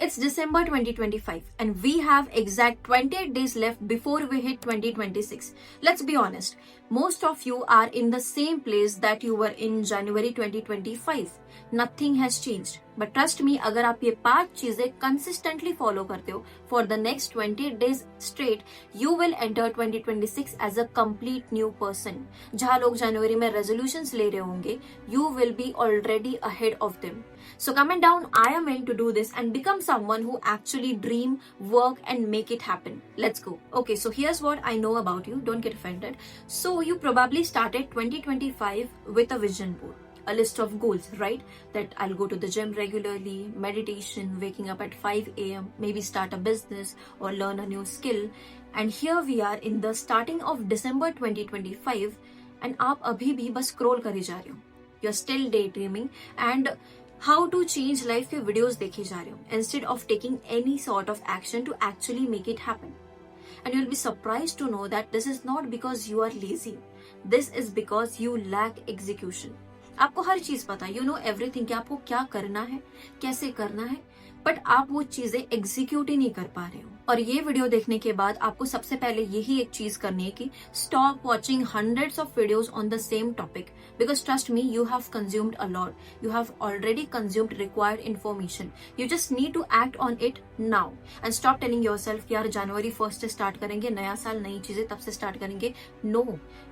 It's December 2025 and we have exact 28 days left before we hit 2026. Let's be honest, most of you are in the same place that you were in January 2025. Nothing has changed. But trust me, अगर आप ये 5 चीजें consistently follow करते हो for the next 28 days straight, you will enter 2026 as a complete new person. जहाँ लोग जनवरी में resolutions ले रहे होंगे, you will be already ahead of them. So comment down, I am meant to do this and become someone who actually dream, work and make it happen. Let's go. Okay, so here's what I know about you. Don't get offended. So you probably started 2025 with a vision board. A list of goals, right? That I'll go to the gym regularly, meditation, waking up at 5 a.m., maybe start a business or learn a new skill. And here we are in the starting of December 2025 and आप अभी भी बस scroll करे जा रहे हो. You're still daydreaming and how to change life के videos देखे जा रहे हो instead of taking any sort of action to actually make it happen. And you'll be surprised to know that this is not because you are lazy. This is because you lack execution. आपको हर चीज पता है, you know everything कि आपको क्या करना है, कैसे करना है, बट आप वो चीजें एग्जीक्यूट ही नहीं कर पा रहे हो. और ये वीडियो देखने के बाद आपको सबसे पहले यही एक चीज करनी है कि stop watching hundreds of videos on the same topic, because trust me, you have consumed a lot, you have already consumed required information. You just need to act on it now and stop telling yourself कि यार जनवरी 1 से start करेंगे, नया साल नई चीजें तब से स्टार्ट करेंगे. No,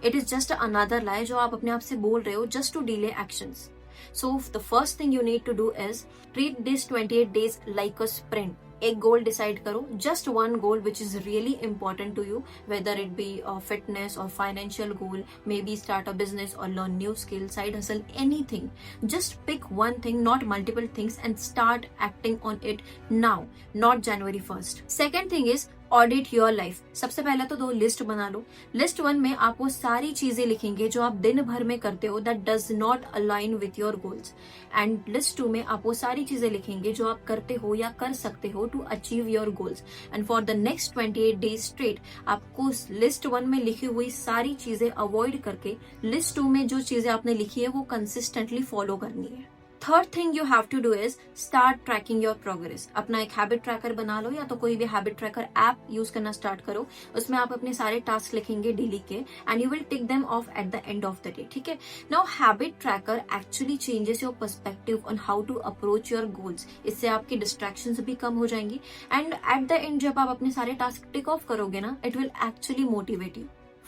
it is just another lie जो आप अपने आप से बोल रहे हो just to delay actions. So the first thing you need to do is treat these 28 days like a sprint. एक गोल डिसाइड करो, just one goal which is really important to you, whether it be fitness और financial goal, maybe start a business और learn new skill, side hustle, anything. Just pick one thing, not multiple things, and start acting on it now, not January 1. Second thing is audit your life. सबसे पहले तो 2 list बना लो. List 1 में आप वो सारी चीजें लिखेंगे जो आप दिन भर में करते हो that does not align with your goals, and list 2 में आप वो सारी चीजें लिखेंगे जो आप करते हो या कर सकते हो to achieve your goals. And for the next 28 days straight आपको लिस्ट 1 में लिखी हुई सारी चीजें अवॉइड करके लिस्ट 2 में जो चीजें आपने लिखी है वो कंसिस्टेंटली फॉलो करनी है. Third thing you have to do is start tracking your progress. अपना एक हैबिट ट्रैकर बना लो या तो कोई भी हैबिट ट्रैकर ऐप यूज करना स्टार्ट करो. उसमें आप अपने सारे टास्क लिखेंगे डेली के and you will tick them off at the end of the day. ठीक है. Now habit tracker actually changes your perspective on how to approach your goals. इससे आपकी डिस्ट्रैक्शंस भी कम हो जाएंगी एंड एट द एंड जब आप अपने सारे टास्क टिक ऑफ करोगे ना, it will actually motivate you.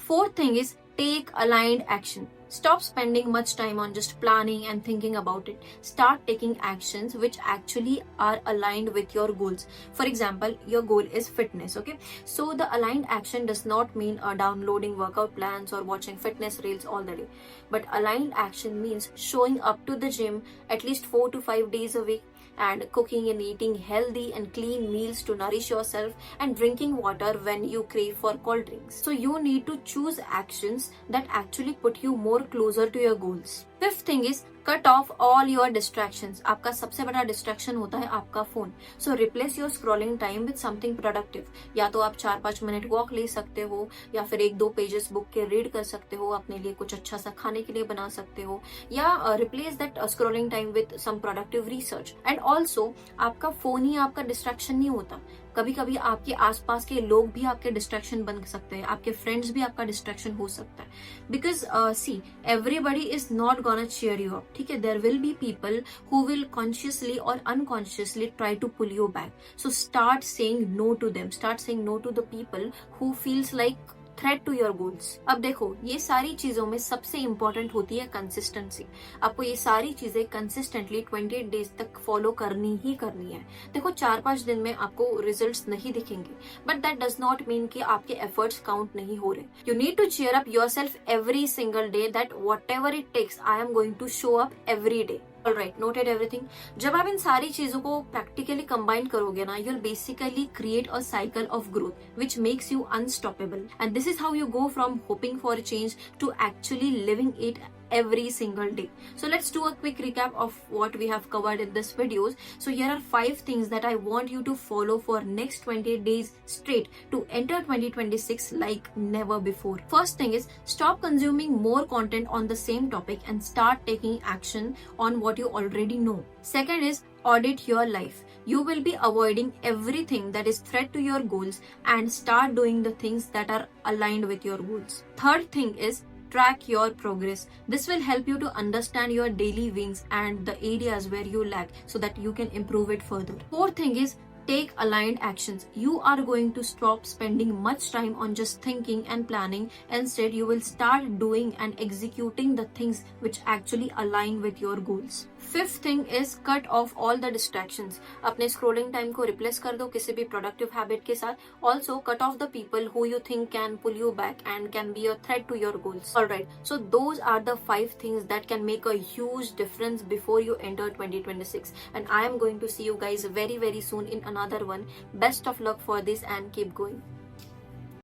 Fourth thing is take aligned action. Stop spending much time on just planning and thinking about it. Start taking actions which actually are aligned with your goals. For example, your goal is fitness, okay? So the aligned action does not mean downloading workout plans or watching fitness reels all the day. But aligned action means showing up to the gym at least 4 to 5 days a week, and cooking and eating healthy and clean meals to nourish yourself, and drinking water when you crave for cold drinks. So you need to choose actions that actually put you more closer to your goals. Fifth thing is cut off all your distractions. आपका सबसे बड़ा distraction होता है आपका phone. So replace your scrolling time with something productive. या तो आप 4-5 minute walk ले सकते हो, या फिर 1-2 पेजेस बुक के रीड कर सकते हो, अपने लिए कुछ अच्छा सा खाने के लिए बना सकते हो, या replace that scrolling time with some productive research. And also आपका फोन ही आपका डिस्ट्रैक्शन नहीं होता. कभी कभी आपके आसपास के लोग भी आपके डिस्ट्रैक्शन बन सकते हैं, आपके फ्रेंड्स भी आपका डिस्ट्रैक्शन हो सकता है. Because see, everybody is not gonna cheer you up. ठीक है, there will be people who will consciously और unconsciously try to pull you back. So start saying no to them. Start saying no to the people who feels like threat to your goals. अब देखो, ये सारी चीजों में सबसे important होती है कंसिस्टेंसी. आपको ये सारी चीजें कंसिस्टेंटली 28 डेज तक फॉलो करनी ही करनी है. देखो, 4-5 दिन में आपको रिजल्ट्स नहीं दिखेंगे, but that does not mean कि आपके एफर्ट्स काउंट नहीं हो रहे. You need to cheer up yourself every single day that whatever it takes, I am going to show up every day. Alright, noted everything. जब आप इन सारी चीजों को प्रैक्टिकली कंबाइन करोगे ना, you'll basically create a cycle of growth which makes you unstoppable. And this is how you go from hoping for a change to actually living it every single day. So let's do a quick recap of what we have covered in this videos. So here are 5 things that I want you to follow for next 28 days straight to enter 2026 like never before. First thing is stop consuming more content on the same topic and start taking action on what you already know. Second is audit your life. You will be avoiding everything that is threat to your goals and start doing the things that are aligned with your goals. Third thing is track your progress. This will help you to understand your daily wins and the areas where you lack so that you can improve it further. Fourth thing is take aligned actions. You are going to stop spending much time on just thinking and planning. Instead, you will start doing and executing the things which actually align with your goals. Fifth thing is cut off all the distractions. अपने scrolling time को replace कर दो किसी भी productive habit के साथ. Also, cut off the people who you think can pull you back and can be a threat to your goals. Alright, so those are the 5 things that can make a huge difference before you enter 2026. And I am going to see you guys very soon in another one. Best of luck for this and keep going.